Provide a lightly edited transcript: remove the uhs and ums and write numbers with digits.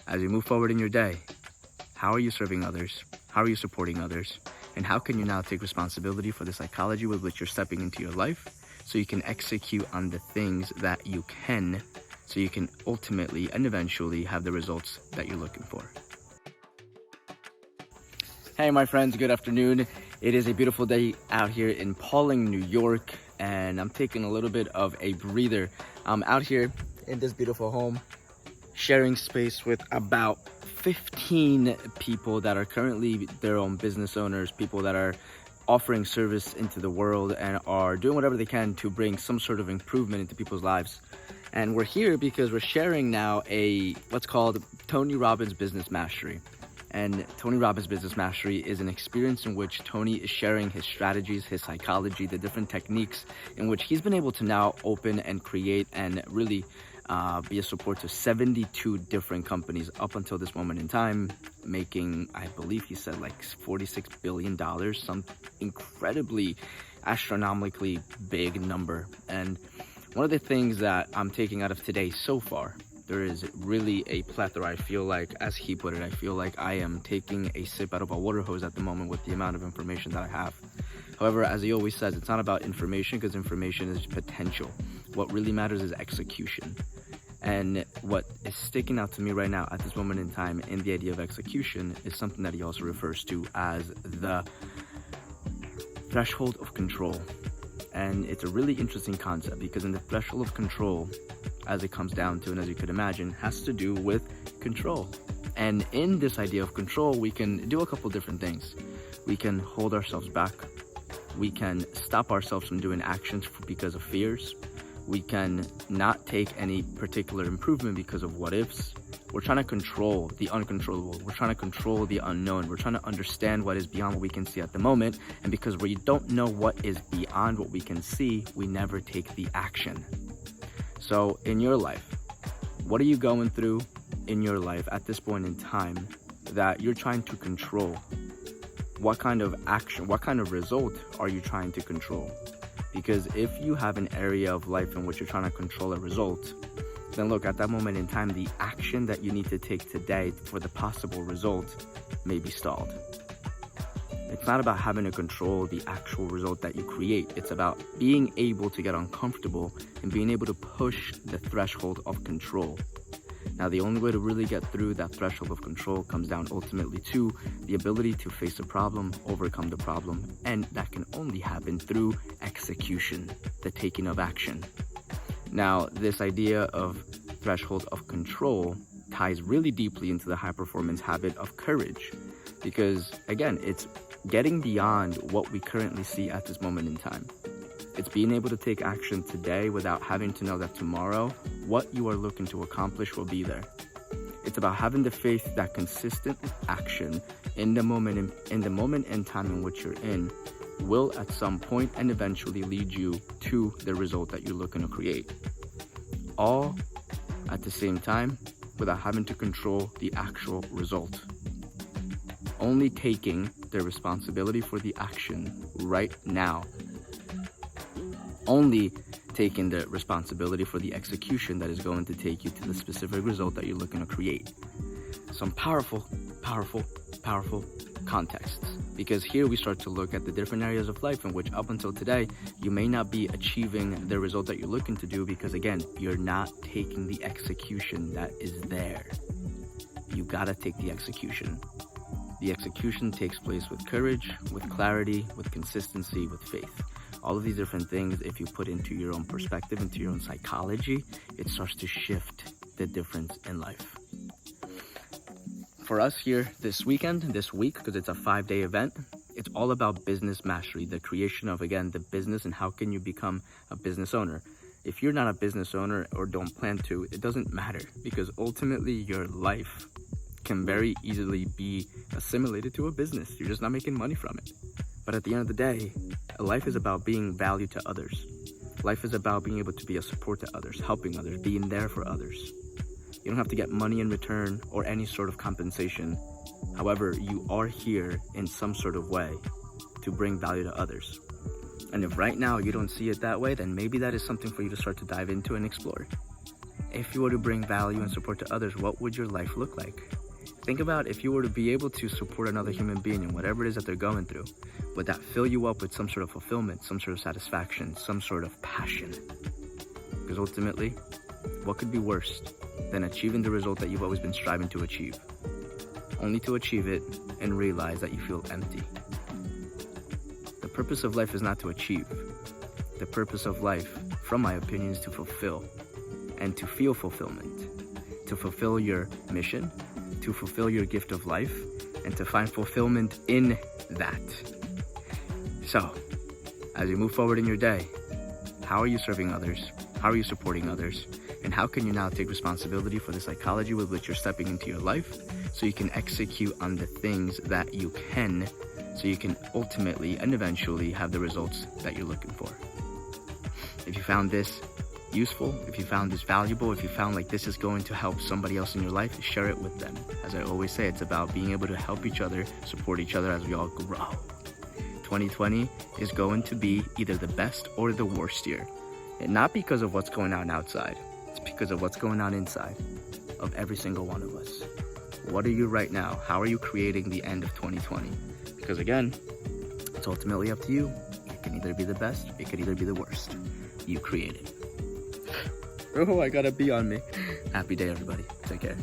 As you move forward in your day, how are you serving others? How are you supporting others? And how can you now take responsibility for the psychology with which you're stepping into your life so you can execute on the things that you can, so you can ultimately and eventually have the results that you're looking for. Hey, my friends, good afternoon. It is a beautiful day out here in Pawling, New York, and I'm taking a little bit of a breather. I'm out here in this beautiful home, sharing space with about 15 people that are currently their own business owners, people that are offering service into the world and are doing whatever they can to bring some sort of improvement into people's lives. And we're here because we're sharing now what's called Tony Robbins Business Mastery. And Tony Robbins Business Mastery is an experience in which Tony is sharing his strategies, his psychology, the different techniques in which he's been able to now open and create and really be a support to 72 different companies up until this moment in time, making, I believe he said, like $46 billion, some incredibly astronomically big number. And one of the things that I'm taking out of today so far, there is really a plethora. I feel like, as he put it, I feel like I am taking a sip out of a water hose at the moment with the amount of information that I have. However, as he always says, it's not about information, because information is potential. What really matters is execution. And what is sticking out to me right now at this moment in time in the idea of execution is something that he also refers to as the threshold of control. And it's a really interesting concept, because in the threshold of control, as it comes down to, and as you could imagine, has to do with control. And in this idea of control, we can do a couple different things. We can hold ourselves back. We can stop ourselves from doing actions because of fears. We can not take any particular improvement because of what ifs. We're trying to control the uncontrollable. We're trying to control the unknown. We're trying to understand what is beyond what we can see at the moment. And because we don't know what is beyond what we can see, we never take the action. So in your life, what are you going through in your life at this point in time that you're trying to control? What kind of action, what kind of result are you trying to control? Because if you have an area of life in which you're trying to control a result, then look, at that moment in time, the action that you need to take today for the possible result may be stalled. It's not about having to control the actual result that you create. It's about being able to get uncomfortable and being able to push the threshold of control. Now, the only way to really get through that threshold of control comes down ultimately to the ability to face a problem, overcome the problem, and that can only happen through execution, the taking of action. Now, this idea of threshold of control ties really deeply into the high performance habit of courage, because again, it's getting beyond what we currently see at this moment in time. It's being able to take action today without having to know that tomorrow what you are looking to accomplish will be there. It's about having the faith that consistent action in the moment and time in which you're in will at some point and eventually lead you to the result that you're looking to create. All at the same time without having to control the actual result. Only taking the responsibility for the action right now. Only taking the responsibility for the execution that is going to take you to the specific result that you're looking to create. Some powerful contexts. Because here we start to look at the different areas of life in which up until today, you may not be achieving the result that you're looking to do because, again, you're not taking the execution that is there. You gotta take the execution. The execution takes place with courage, with clarity, with consistency, with faith. All of these different things, if you put into your own perspective, into your own psychology, it starts to shift the difference in life. For us here this week, because it's a 5-day event, it's all about business mastery, the creation of, again, the business and how can you become a business owner. If you're not a business owner or don't plan to, it doesn't matter, because ultimately your life can very easily be assimilated to a business. You're just not making money from it. But at the end of the day, life is about being value to others. Life is about being able to be a support to others, helping others, being there for others. You don't have to get money in return or any sort of compensation. However, you are here in some sort of way to bring value to others. And if right now you don't see it that way, then maybe that is something for you to start to dive into and explore. If you were to bring value and support to others, what would your life look like? Think about if you were to be able to support another human being in whatever it is that they're going through. Would that fill you up with some sort of fulfillment, some sort of satisfaction, some sort of passion? Because ultimately, what could be worse than achieving the result that you've always been striving to achieve, only to achieve it and realize that you feel empty? The purpose of life is not to achieve. The purpose of life, from my opinion, is to fulfill and to feel fulfillment, to fulfill your mission, to fulfill your gift of life, and to find fulfillment in that. So, as you move forward in your day, how are you serving others? How are you supporting others? And how can you now take responsibility for the psychology with which you're stepping into your life so you can execute on the things that you can, so you can ultimately and eventually have the results that you're looking for? If you found this useful, if you found this valuable, if you found like this is going to help somebody else in your life, share it with them. As I always say, it's about being able to help each other, support each other as we all grow. 2020 is going to be either the best or the worst year. And not because of what's going on outside. It's because of what's going on inside of every single one of us. What are you right now? How are you creating the end of 2020? Because again, it's ultimately up to you. It can either be the best, it could either be the worst. You create it. Oh, I got a bee on me. Happy day, everybody. Take care.